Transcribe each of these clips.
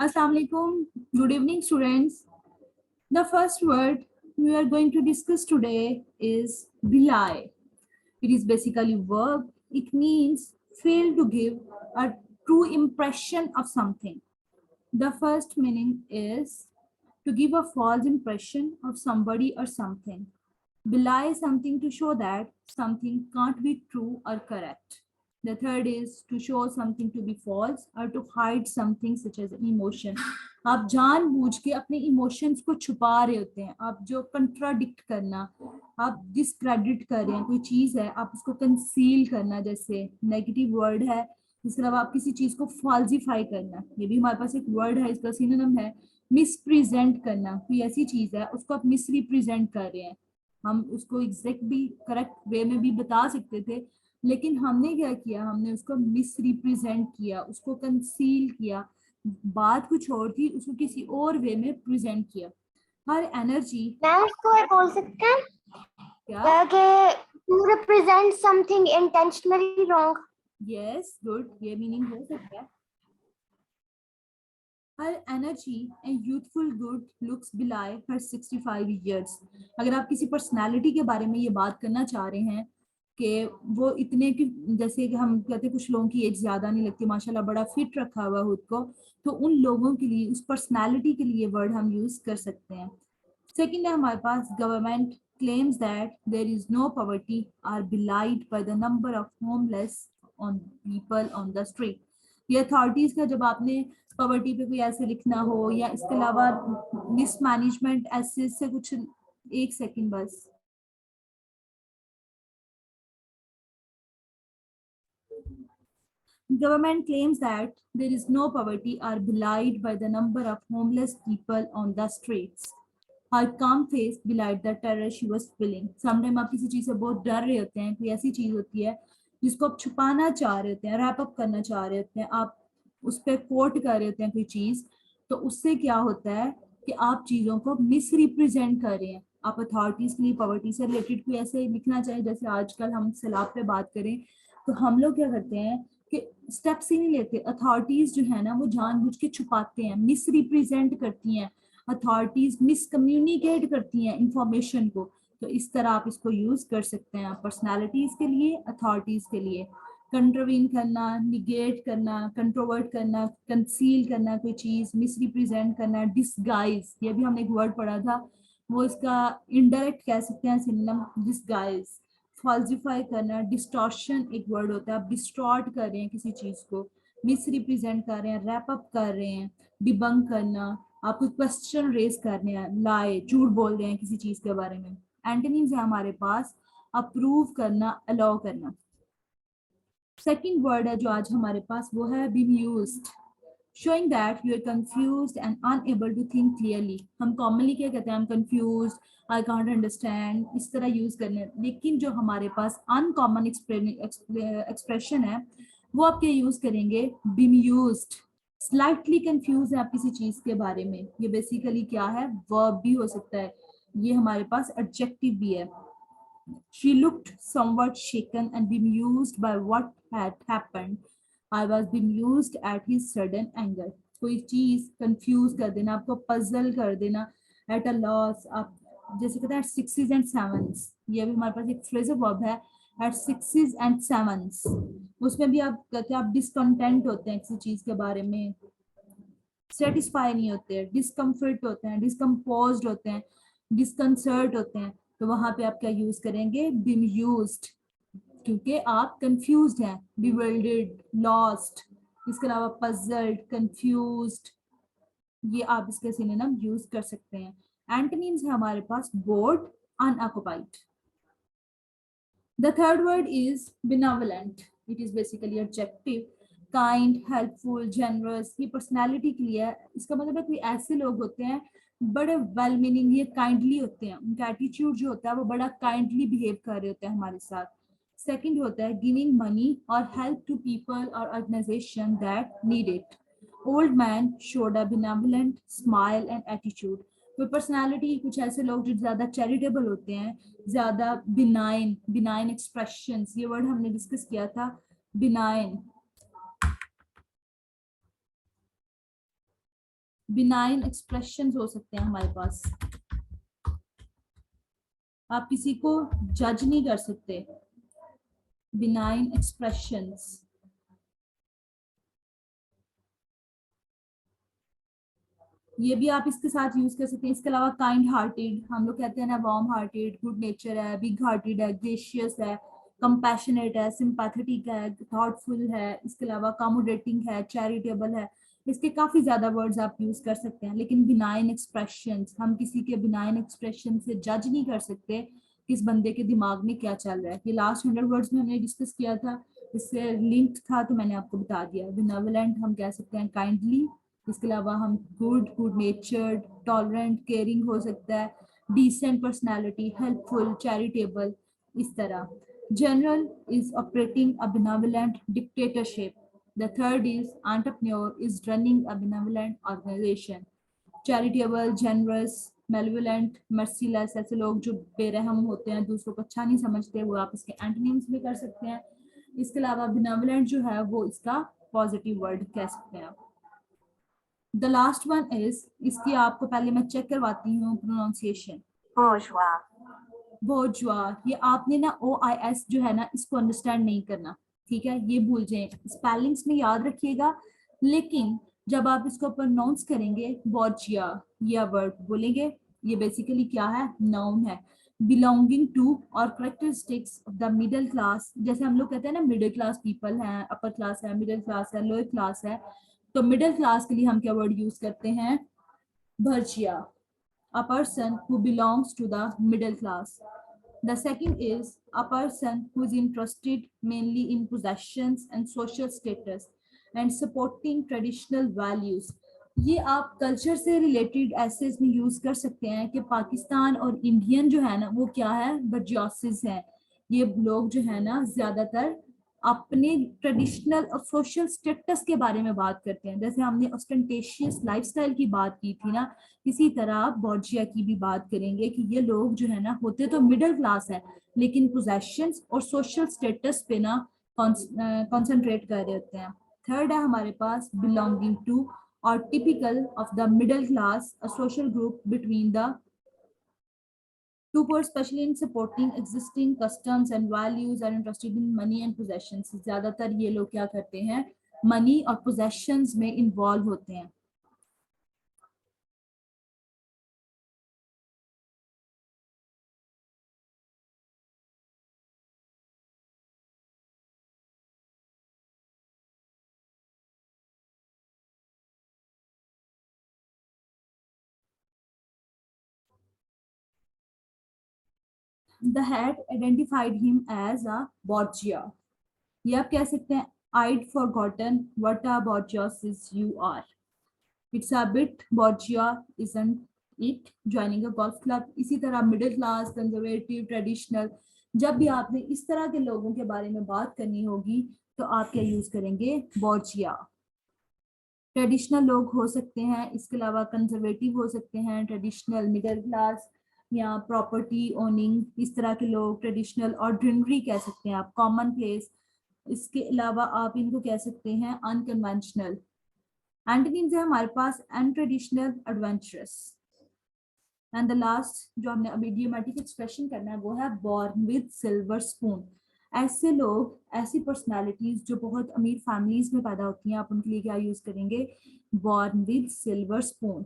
Assalamu alaikum. Good evening, students. The first word we are going to discuss today is belie. It is basically verb. It means fail to give a true impression of something. The first meaning is to give a false impression of somebody or something. Belie something to show that something can't be true or correct. The third is to show something to be false or to hide something such as an emotion. आप जानबूझ के अपने emotions को छुपा रहे होते हैं. आप जो कंट्राडिक्ट करना, आप डिसक्रेडिट कर रहे हैं कोई चीज है, आप उसको कंसील करना, जैसे नेगेटिव वर्ड है. इसके अलावा आप किसी चीज को फॉल्सिफाई करना, ये भी हमारे पास एक वर्ड है, इसका सिनोनिम है मिसप्रेजेंट करना. कोई ऐसी चीज है उसको आप मिसरिप्रेजेंट कर रहे हैं. हम उसको एग्जैक्ट भी करेक्ट वे में भी बता सकते थे, लेकिन हमने क्या किया, हमने उसको मिसरिप्रेजेंट किया, उसको कंसील किया. बात कुछ और थी, उसको किसी और वे में प्रेजेंट किया. हर एनर्जी मैम इसको ये बोल सकते हैं क्या कि to represent something intentionally wrong. Yes good, ये मीनिंग हो सकता है. Her energy and youthful good looks belie her 65 years. अगर आप किसी पर्सनालिटी के बारे में ये बात करना चाह रहे हैं कि वो इतने की, जैसे कि हम कहते हैं कुछ लोगों की एज ज्यादा नहीं लगती, माशाल्लाह बड़ा फिट रखा हुआ खुद को, तो उन लोगों के लिए, उस पर्सनालिटी के लिए वर्ड हम यूज कर सकते हैं. सेकेंड है हमारे पास government claims that there is no poverty are belied by the number of homeless on people on the street. ये अथॉरिटीज का, जब आपने पॉवर्टी पे कोई ऐसे लिखना हो या इसके अलावा मिसमैनेजमेंट ऐसे से कुछ, एक सेकंड बस. Government claims that there is no poverty are belied by the number of homeless people on the streets. Her calm face belied the terror she was feeling. Sometimes आप किसी चीज से बहुत डर रहे होते हैं, कोई ऐसी चीज होती है जिसको आप छुपाना चाह रहे होते हैं, रैप अप करना चाह रहे होते हैं, आप उस पर कोट कर रहे होते हैं कोई चीज, तो उससे क्या होता है कि आप चीजों को मिसरिप्रेजेंट कर रहे हैं. आप अथॉरिटीज के लिए पॉवर्टी से रिलेटेड कोई ऐसे लिखना चाहिए, जैसे आजकल हम सैलाब पे बात करें तो हम लोग क्या करते हैं कि स्टेप्स ही नहीं लेते. अथॉरिटीज जो है ना वो जानबूझ के छुपाते हैं, मिसरिप्रेजेंट करती हैं, अथॉरिटीज मिसकम्युनिकेट करती हैं इंफॉर्मेशन को. तो इस तरह आप इसको यूज कर सकते हैं पर्सनालिटीज के लिए, अथॉरिटीज के लिए. कंट्रोवीन करना, निगेट करना, कंट्रोवर्ट करना, कंसील करना कोई चीज, मिसरिप्रेजेंट करना, डिसगाइज, ये भी हमने एक वर्ड पढ़ा था, वो इसका इनडायरेक्ट कह सकते हैं सिनोनिम डिसगाइज. फॉल्सिफाई करना, डिस्टॉर्शन एक वर्ड होता है, आप डिस्टॉर्ट कर रहे हैं किसी चीज को, मिसरिप्रेजेंट कर रहे हैं, रैप अप कर रहे हैं. डिबंक करना, आप कुछ क्वेश्चन रेज कर रहे हैं, लाए, झूठ बोल रहे हैं किसी चीज के बारे में. एंटोनिम्स है हमारे पास अप्रूव करना, अलाउ करना. सेकंड वर्ड है जो आज हमारे पास वो है bemused, showing that you are confused and unable to think clearly. हम commonly क्या कहते हैं, I'm confused, I can't understand, इस तरह यूज करने. लेकिन जो हमारे पास uncommon expression है वो आप क्या यूज करेंगे, bemused. स्लाइटली कंफ्यूज है आप किसी चीज के बारे में, ये बेसिकली क्या है, वर्ब भी हो सकता है, ये हमारे पास एडजेक्टिव भी है. She looked somewhat shaken and bemused by what had happened. I was bemused at his sudden anger. कोई चीज कंफ्यूज कर देना, आपको पजल कर देना, at a loss. आप जैसे कहते हैं सिक्सेस एंड सेवन्स, ये भी हमारे पास एक फ्रेजल वर्ब है, at sixes and sevens. उसमें भी आप कहते हैं आप डिसकंटेंट होते हैं किसी चीज के बारे में, सेटिस्फाई नहीं होते हैं, डिस्कम्फर्ट होते हैं, डिस्कम्पोज्ड होते हैं, डिस्कंसर्ट होते हैं. तो वहां पे आप क्या यूज करेंगे, bemused, क्योंकि आप कंफ्यूज्ड हैं, bewildered, lost. इसके अलावा puzzled, confused, ये आप इसके सिनोनिम यूज कर सकते हैं. एंटोनिम्स है हमारे पास bored, unoccupied. The third word is benevolent. It is basically adjective. Kind, helpful, generous, ये पर्सनालिटी के लिए है. इसका मतलब है कोई ऐसे लोग होते हैं बड़े वेल मीनिंग, ये काइंडली होते हैं, उनका एटीट्यूड जो होता है वो बड़ा काइंडली बिहेव कर रहे होते हैं हमारे साथ. सेकंड होता है गिविंग मनी और हेल्प टू पीपल और organisation that need it. Old man showed a benevolent smile and attitude. कोई पर्सनालिटी, कुछ ऐसे लोग जो ज्यादा चैरिटेबल होते हैं, ज्यादा बिनाइन, बिनाइन एक्सप्रेशंस, ये वर्ड हमने डिस्कस किया था, बिनाइन. बिनाइन एक्सप्रेशंस हो सकते हैं हमारे पास, आप किसी को जज नहीं कर सकते, बिनाइन एक्सप्रेशंस। ये भी आप इसके साथ यूज कर सकते हैं। इसके अलावा काइंड हार्टेड, हम लोग कहते हैं ना वार्म हार्टेड, गुड नेचर है, बिग हार्टेड है, ग्रेशियस है, कंपैशनेट है, सिंपैथेटिक है, थॉटफुल है, इसके अलावा अकोमोडेटिंग है, चैरिटेबल है। इसके काफी ज्यादा वर्ड्स आप यूज कर सकते हैं। लेकिन बिनाइन एक्सप्रेशंस, हम किसी के बिनाइन एक्सप्रेशन से जज नहीं कर सकते किस बंदे के दिमाग में क्या चल रहा है। ये लास्ट 100 वर्ड्स में हमने डिस्कस किया था, इससे लिंक था तो मैंने आपको बता दिया। बिनेवलेंट हम कह सकते हैं काइंडली, इसके अलावा हम गुड नेचर्ड, टॉलरेंट, केयरिंग हो सकता है, डिसेंट पर्सनालिटी, हेल्पफुल, चैरिटेबल, इस तरह। General is operating a benevolent dictatorship. The third is entrepreneur is running a benevolent organisation. Charitable, generous, malevolent, merciless, ऐसे लोग जो बेरहम होते हैं, दूसरों को अच्छा नहीं समझते, वो आप इसके एंटोनिम्स भी कर सकते हैं। इसके अलावा बेनेवोलेंट जो है वो इसका पॉजिटिव वर्ड कह सकते हैं आप। द लास्ट वन इज, इसकी आपको पहले मैं चेक करवाती हूँ प्रोनाउंसिएशन। bourgeois, बोर्जुआ, ये आपने ना OIS जो है ना इसको अंडरस्टैंड नहीं करना, ठीक है, ये भूल जाए, स्पेलिंग्स में याद रखिएगा, लेकिन जब आप इसको प्रोनाउंस करेंगे बोर्जिया या वर्ड बोलेंगे, ये बेसिकली क्या है, नाउन है, बिलोंगिंग टू और characteristics of the middle class. जैसे हम लोग कहते हैं ना मिडिल क्लास पीपल हैं, अपर क्लास है, मिडिल क्लास है, लोअर क्लास है, तो मिडिल क्लास के लिए हम क्या वर्ड यूज करते हैं, भर्जिया, a person who belongs to the middle class. The second is a person who is interested mainly in possessions and social status and supporting traditional values. ये आप कल्चर से related ऐसे इसमें यूज कर सकते हैं कि पाकिस्तान और इंडियन जो है ना वो क्या है, बर्जियासिस है। ये लोग जो है ना ज्यादातर अपने ट्रेडिशनल और सोशल स्टेटस के बारे में बात करते हैं। जैसे हमने ऑस्टेंटेशियस लाइफस्टाइल की बात की थी ना, इसी तरह बोर्जिया की भी बात करेंगे कि ये लोग जो है ना होते तो मिडिल क्लास है, लेकिन पोजेशंस और सोशल स्टेटस पे ना कॉन्सेंट्रेट कर रहे होते हैं। थर्ड है हमारे पास बिलोंगिंग टू और typical of the middle class, a social group between the two poor, especially in supporting existing customs and values, are interested in money and possessions. ज्यादातर ये लोग क्या करते हैं, मनी और possessions में इन्वॉल्व होते हैं। The hat identified him as a Borgia. ये आप कह सकते हैं, I'd forgotten what a Borgias you are. It's a bit Borgia, isn't it? Joining a golf club. इसी तरह मिडिल क्लास, कंजर्वेटिव, ट्रेडिशनल, जब भी आपने इस तरह के लोगों के बारे में बात करनी होगी तो आप क्या यूज करेंगे, बोर्जिया। ट्रेडिशनल लोग हो सकते हैं, इसके अलावा कंजर्वेटिव हो सकते हैं, ट्रेडिशनल मिडिल क्लास या प्रॉपर्टी ओनिंग, इस तरह के लोग ट्रेडिशनल, ऑर्डिनरी कह सकते हैं आप, कॉमन प्लेस। इसके अलावा आप इनको कह सकते हैं अनकन्वेंशनल। एंटोनिम्स है हमारे पास untraditional, adventurous. And the last जो हमने अभी इडियोमैटिक एक्सप्रेशन करना है वो है बॉर्न विद सिल्वर स्पून। ऐसे लोग, ऐसी पर्सनालिटीज जो बहुत अमीर फैमिलीज में पैदा होती हैं, आप उनके लिए क्या यूज करेंगे, बॉर्न विद सिल्वर स्पून।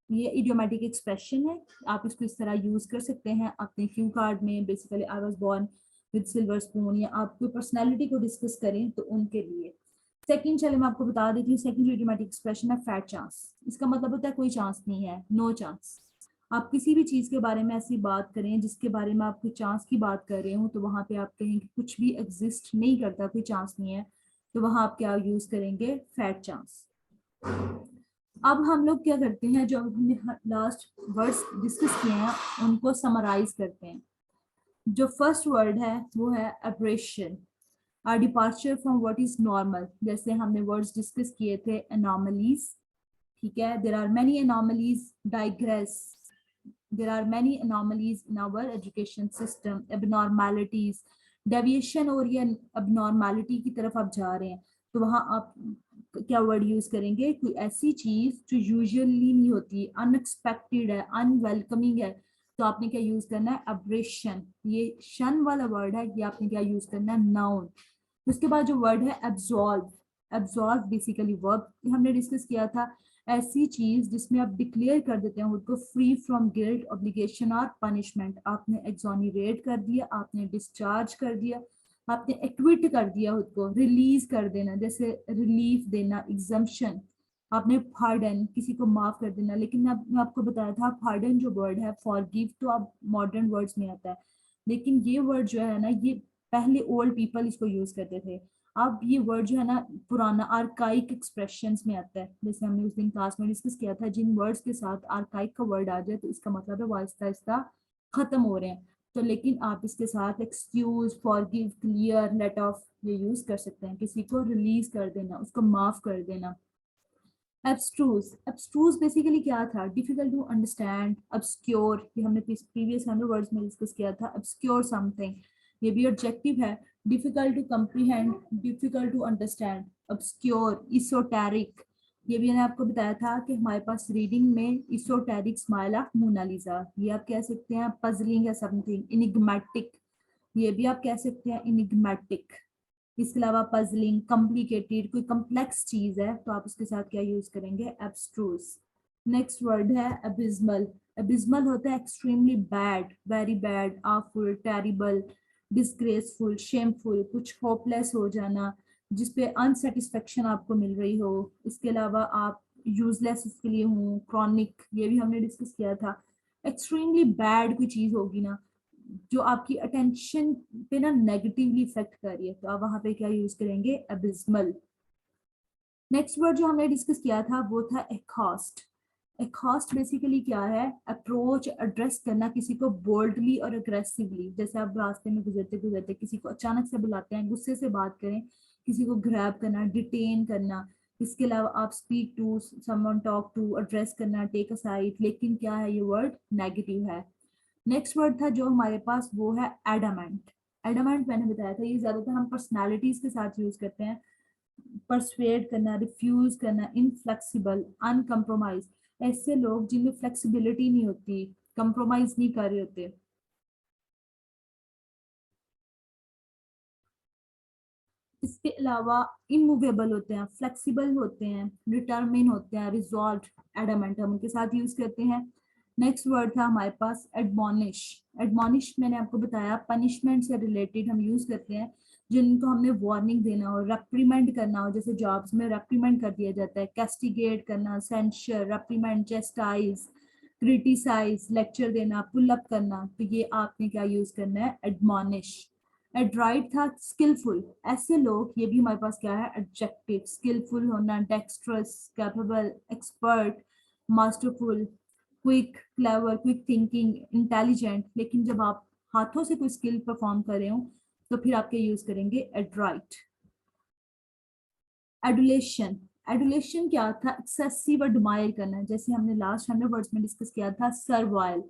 ये इडियोमैटिक एक्सप्रेशन है, आप इसको इस तरह यूज कर सकते हैं अपने क्यू कार्ड में। Basically I was born with silver spoon, या आप कोई पर्सनैलिटी को डिस्कस करें तो उनके लिए। सेकंड, चले मैं आपको बता देती हूँ, सेकंड इडियोमैटिक एक्सप्रेशन है फैट चांस। इसका मतलब होता है कोई चांस नहीं है, नो चांस। आप किसी भी चीज के बारे में ऐसी बात करें जिसके बारे में आप कोई चांस की बात कर रहे हो, तो वहां पे आप कहेंगे कुछ भी एग्जिस्ट नहीं करता, कोई चांस नहीं है, तो वहां आप क्या यूज करेंगे, फैट चांस। अब हम लोग क्या करते हैं, जो हमने लास्ट वर्ड्स डिस्कस किए हैं उनको समराइज करते हैं। जो फर्स्ट वर्ड है वो है abrasion, a departure from what is normal। जैसे हमने वर्ड्स डिस्कस किए थे anomalies, ठीक है, there are many anomalies, digress, there are many anomalies in our education system, abnormalities, deviation और ये abnormality की तरफ आप जा रहे हैं, तो वहां आप क्या वर्ड यूज करेंगे, कोई ऐसी चीज जो यूजुअली नहीं होती, अनएक्सपेक्टेड है, अनवेलकमिंग है, तो आपने क्या यूज करना है, एब्रेशन। ये शन वाला वर्ड है, ये आपने क्या यूज करना है, नाउन। उसके बाद जो वर्ड है एब्जॉल्व। एब्जॉल्व बेसिकली वर्ब हमने डिस्कस किया था, ऐसी चीज जिसमें आप डिक्लेयर कर देते हैं उसको फ्री फ्रॉम गिल्ट, ऑब्लिगेशन और पनिशमेंट। आपने एक्सोनरेट कर दिया, आपने डिस्चार्ज कर दिया, आपने एक्विट कर दिया, उसको रिलीज कर देना, जैसे रिलीफ देना, एग्जम्पशन। आपने पार्डन, किसी को माफ कर देना। लेकिन मैं आपको बताया था पार्डन जो वर्ड है, फॉरगिव तो अब मॉडर्न वर्ड्स में आता है, लेकिन ये वर्ड जो है ना, ये पहले ओल्ड पीपल इसको यूज करते थे। अब ये वर्ड जो है ना पुराना आर्काइक एक्सप्रेशंस में आता है। जैसे हमने उस दिन क्लास में डिस्कस किया था, जिन वर्ड्स के साथ आर्काइक का वर्ड आ जाए तो इसका मतलब है वो आहिस्ता आहिस्ता खत्म हो रहे हैं। तो लेकिन आप इसके साथ excuse, forgive, clear, let off ये यूज कर सकते हैं, किसी को रिलीज कर देना, उसको माफ कर देना। एब्स्ट्रूज, एब्स्ट्रूज बेसिकली क्या था, डिफिकल्ट टू अंडरस्टैंड, ऑब्सक्योर, ये हमने प्रीवियस हमें वर्ड्स में डिस्कस किया था, ऑब्सक्योर समथिंग, ये भी ऑब्जेक्टिव है, difficult to comprehend, difficult to understand, obscure, esoteric, ये भी मैंने आपको बताया था कि हमारे पास रीडिंग में इsoteric स्माइल ऑफ मोनालिसा, ये आप कह सकते हैं, पजलिंग है समथिंग, इनिग्मेटिक, ये भी आप कह सकते हैं इनिग्मेटिक। इसके अलावा पजलिंग, कॉम्प्लिकेटेड, कोई कम्प्लेक्स चीज है तो आप उसके साथ क्या यूज करेंगे, एब्स्ट्रूस। नेक्स्ट वर्ड है एबिस्मल। एबिस्मल होता है extremely bad, very bad, awful, terrible, disgraceful, shameful, कुछ होपलेस हो जाना, जिसपे अनसेटिस्फेक्शन आपको मिल रही हो। इसके अलावा आप यूजलेस उसके लिए हूँ, क्रॉनिक, ये भी हमने डिस्कस किया था। एक्सट्रीमली बैड कोई चीज होगी ना जो आपकी अटेंशन पे ना नेगेटिवली इफेक्ट कर रही है, तो आप वहां पे क्या यूज करेंगे, एबिस्मल। नेक्स्ट वर्ड जो हमने डिस्कस किया था वो था एक्हॉस्ट। एक्हॉस्ट बेसिकली क्या है, अप्रोच, एड्रेस करना किसी को बोल्डली और अग्रेसिवली। जैसे आप रास्ते में गुजरते गुजरते किसी को अचानक से बुलाते हैं, गुस्से से बात करें, किसी को ग्रैब करना, डिटेन करना। इसके अलावा आप speak to someone, talk to, address करना, टेक अ साइड, लेकिन क्या है, ये वर्ड नेगेटिव है। नेक्स्ट वर्ड था जो हमारे पास वो है एडामेंट। एडामेंट मैंने बताया था, ये ज्यादातर हम पर्सनालिटीज के साथ यूज करते हैं। परसुएड करना, रिफ्यूज करना, इनफ्लेक्सिबल, अनकम्प्रोमाइज, ऐसे लोग जिनमें फ्लेक्सिबिलिटी नहीं होती, कंप्रोमाइज नहीं कर रहे होते। इसके अलावा इमूवेबल होते हैं, फ्लेक्सिबल होते हैं, डिटरमिन होते हैं, रिजॉल्व, एडामेंट हम उनके साथ यूज करते हैं। नेक्स्ट वर्ड था हमारे पास एडमोनिश। एडमोनिश मैंने आपको बताया पनिशमेंट से रिलेटेड हम यूज करते हैं, जिनको हमने वार्निंग देना हो, रेप्रीमेंड करना हो, जैसे जॉब्स में रेप्रीमेंड कर दिया जाता है, कैस्टिगेट करना, censure, reprimand, chastise, criticise, lecture देना, पुल अप करना, तो ये आपने क्या यूज करना है, एडमोनिश। एड्राइट था स्किलफुल, ऐसे लोग, ये भी हमारे पास क्या है, एडजेक्टिव, स्किलफुल होना, dextrous, capable, expert, masterful, quick, clever, quick thinking, intelligent. लेकिन जब आप हाथों से कोई स्किल परफॉर्म कर रहे हो तो फिर आप क्या यूज करेंगे, एड्राइट। एडुलेशन, एडुलेशन क्या था, एक्सेसिव एडमायर करना, जैसे हमने लास्ट हमने वर्ड्स में डिस्कस किया था, सर्वाइल।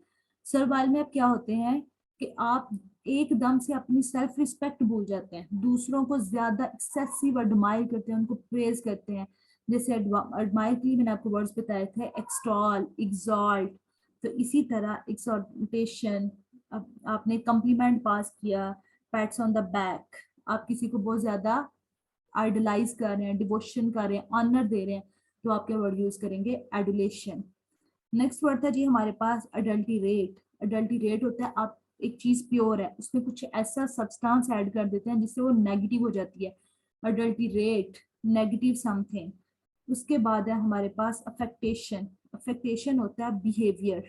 सर्वाइल में अब क्या होते हैं कि आप एकदम से अपनी सेल्फ रिस्पेक्ट भूल जाते हैं, दूसरों को ज्यादा एक्सेसिव एडमायर करते हैं, उनको प्रेज करते हैं। जैसे एडमायर के लिए मैंने आपको वर्ड्स बताए थे, एक्सटॉल, एग्जॉल्ट। तो इसी तरह एक्सॉल्टेशन, आपने कम्प्लीमेंट पास किया, पैट्स ऑन द बैक, आप किसी को बहुत ज्यादा आइडलाइज कर रहे हैं, डिवोशन कर रहे हैं, ऑनर दे रहे हैं, तो आप क्या वर्ड यूज करेंगे, एडुलेशन। नेक्स्ट वर्ड था जी हमारे पास अडल्टीरेट। अडल्टीरेट होता है आप एक चीज प्योर है उसमें कुछ ऐसा सब्सटेंस ऐड कर देते हैं जिससे वो नेगेटिव हो जाती है, अडल्टीरेट, नेगेटिव समथिंग। उसके बाद है हमारे पास अफेक्टेशन। अफेक्टेशन होता है बिहेवियर,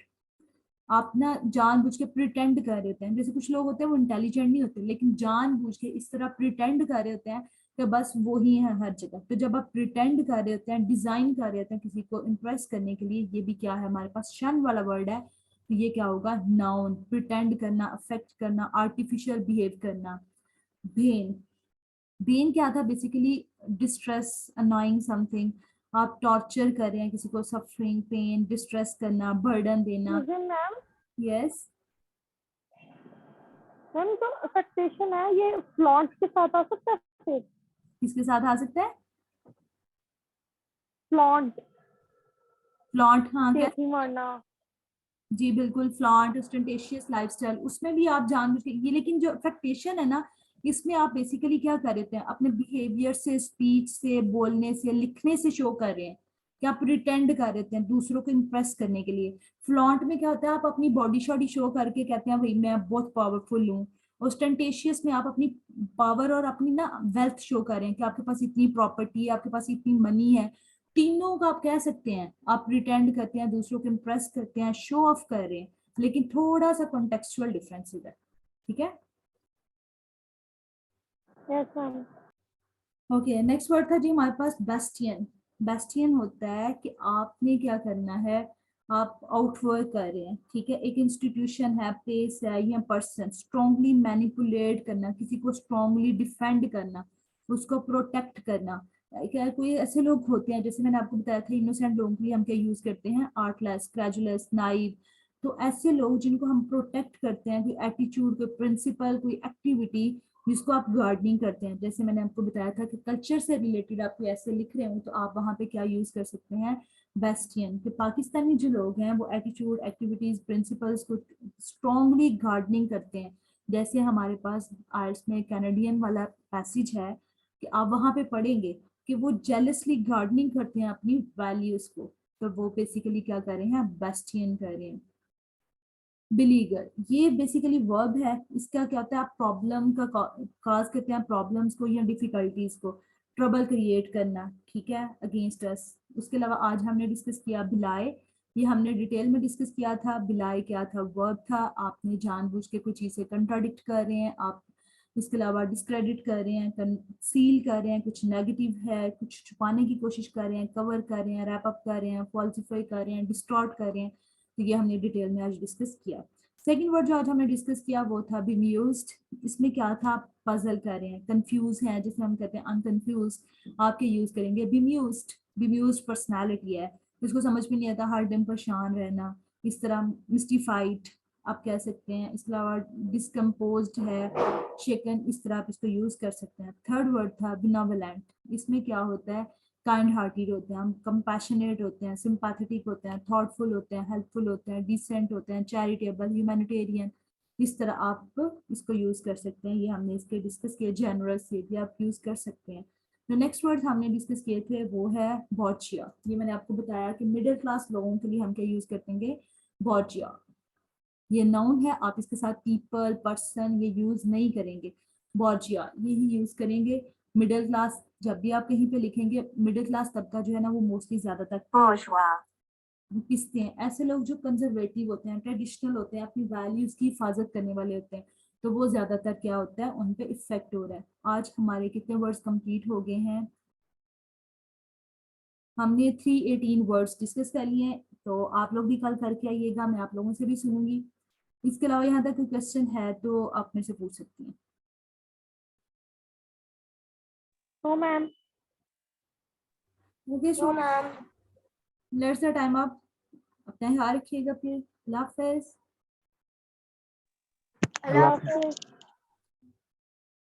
आप ना जानबूझ के प्रिटेंड कर रहे होते हैं, जैसे कुछ लोग होते हैं वो इंटेलिजेंट नहीं होते लेकिन जानबूझ के इस तरह प्रिटेंड कर रहे होते हैं कि बस वो ही है हर जगह। तो जब आप प्रिटेंड कर रहे होते हैं, डिजाइन कर रहे होते हैं किसी को इम्प्रेस करने के लिए, ये भी क्या है हमारे पास, शन वाला वर्ड है, तो ये क्या होगा, नाउन। प्रिटेंड करना, अफेक्ट करना, आर्टिफिशियल बिहेव करना। भेन, भेन क्या था, बेसिकली डिस्ट्रेस, अनोइंग समथिंग, आप टॉर्चर कर रहे हैं किसी को, सफरिंग, पेन, डिस्ट्रेस करना, बर्डन देना। मैम यस, मैम जो अफेक्टेशन है ये फ्लॉन्ट के साथ आ सकता है फिर? किसके साथ आ सकता है, flaunt, फ्लॉन्ट, हाँ क्या, देखी मारना, जी बिल्कुल, फ्लॉन्ट, ऑस्टेंटेशियस लाइफस्टाइल, उसमें भी आप जान ये, लेकिन जो अफेक्टेशन है ना, इसमें आप बेसिकली क्या कर रहे हैं, अपने बिहेवियर से, स्पीच से, बोलने से, लिखने से शो कर रहे हैं कि आप प्रिटेंड कर रहे हैं दूसरों को इम्प्रेस करने के लिए। फ्लॉन्ट में क्या होता है, आप अपनी बॉडी शॉडी शो करके कहते हैं भाई मैं बहुत पावरफुल हूँ। ऑस्टेंटेशियस में आप अपनी पावर और अपनी ना वेल्थ शो कर रहे हैं कि आपके पास इतनी प्रॉपर्टी है, आपके पास इतनी मनी है। तीनों का आप कह सकते हैं, आप प्रिटेंड करते हैं, दूसरों को इम्प्रेस करते हैं, शो ऑफ कर रहे हैं, लेकिन थोड़ा सा कॉन्टेक्चुअल डिफरेंस है, ठीक है। yes ma'am, okay, next word था जी हमारे पास बेस्टियन। बेस्टियन होता है कि आपने क्या करना है, आप आउटवर्क कर रहे हैं, ठीक है। एक इंस्टीट्यूशन है, प्लेस है या पर्सन, स्ट्रांगली मैनिपुलेट करना, किसी को स्ट्रांगली डिफेंड करना, उसको प्रोटेक्ट करना। क्या कोई ऐसे लोग होते हैं, जैसे मैंने आपको बताया था, इनोसेंट लोगों के लिए हम क्या यूज करते हैं, आर्टलेस, क्रेजुलस, नाइव। तो ऐसे लोग जिनको हम प्रोटेक्ट करते हैं, कोई एटीट्यूड, कोई प्रिंसिपल, कोई एक्टिविटी जिसको आप गार्डनिंग करते हैं, जैसे मैंने आपको बताया था कि कल्चर से रिलेटेड आप कोई ऐसे लिख रहे हो तो आप वहां पे क्या यूज कर सकते हैं, बेस्टियन। कि पाकिस्तानी जो लोग हैं वो एटीट्यूड, एक्टिविटीज, प्रिंसिपल्स को स्ट्रांगली गार्डनिंग करते हैं। जैसे हमारे पास आर्ट्स में कैनेडियन वाला पैसेज है कि आप वहां पे पढ़ेंगे कि वो जेलसली गार्डनिंग करते हैं अपनी वैल्यूज को, तो वो बेसिकली क्या कर रहे हैं, बेस्टियन कर रहे हैं। बिलीगर, ये बेसिकली वर्ब है, इसका क्या होता है, आप प्रॉब्लम का काज करते हैं, प्रॉब्लम्स को या डिफिकल्टीज को, ट्रबल क्रिएट करना, ठीक है, अगेंस्ट अस। उसके अलावा आज हमने डिस्कस किया बिलाए, ये हमने डिटेल में डिस्कस किया था। बिलाए क्या था, वर्ब था, आपने जानबूझ के कुछ चीजें कंट्राडिक्ट कर रहे हैं आप। इसके अलावा डिस्क्रेडिट कर रहे हैं, कंसील कर रहे हैं, कुछ नेगेटिव है, कुछ छुपाने की कोशिश कर रहे हैं, कवर कर रहे हैं, रैप अप कर रहे हैं, फॉल्सिफाई कर रहे हैं, डिस्टॉर्ट कर रहे हैं। तो ये हमने डिटेल में आज डिस्कस किया। सेकेंड वर्ड जो आज हमने डिस्कस किया वो था bemused। इसमें क्या था, पजल कर रहे हैं, कंफ्यूज हैं, जिसे हम कहते हैं अनकंफ्यूज, आपके यूज करेंगे bemused। bemused पर्सनैलिटी है, इसको समझ में नहीं आता, हर दिन परेशान रहना, इस तरह मिस्टिफाइड आप कह सकते हैं। इसके अलावा डिस्कम्पोज्ड है, शेकन, इस तरह आप इसको यूज कर सकते हैं। थर्ड वर्ड था benevolent। इसमें क्या होता है, काइंड हार्टेड होते हैं हम, कंपैशनेट होते हैं, सिंपैथेटिक होते हैं, थॉटफुल होते हैं, हेल्पफुल होते हैं, डिसेंट होते हैं, चैरिटेबल, ह्यूमैनिटेरियन, इस तरह आप इसको यूज कर सकते हैं। ये हमने इसके डिस्कस किए। जेनरस, ये भी आप यूज कर सकते हैं। जो नेक्स्ट वर्ड हमने डिस्कस किए थे वो है बॉर्जिया। ये मैंने आपको बताया कि मिडिल क्लास लोगों के लिए हम क्या यूज करेंगे, बॉर्जिया। ये नाउन है, आप इसके साथ पीपल, पर्सन ये यूज नहीं करेंगे, बॉर्जिया यही यूज करेंगे। मिडिल क्लास जब भी आप कहीं पे लिखेंगे, मिडिल क्लास तबका जो है ना वो मोस्टली ज्यादातर पिसते हैं। ऐसे लोग जो कंजर्वेटिव होते हैं, ट्रेडिशनल होते हैं, अपनी वैल्यूज की हिफाजत करने वाले होते हैं, तो वो ज्यादातर क्या होता है, उन पे इफेक्ट हो रहा है। आज हमारे कितने वर्ड्स कंप्लीट हो गए हैं, हमने 318 वर्ड्स डिस्कस कर लिए हैं। तो आप लोग भी कल करके आइएगा, मैं आप लोगों से भी सुनूंगी। इसके अलावा यहाँ तक कोई क्वेश्चन है तो आप मेरे से पूछ सकती हैं। no ma'am, okay no ma'am, let's the time up. अपना ख्याल रखिएगा, फिर अल्लाह हाफिज। Allah Hafiz.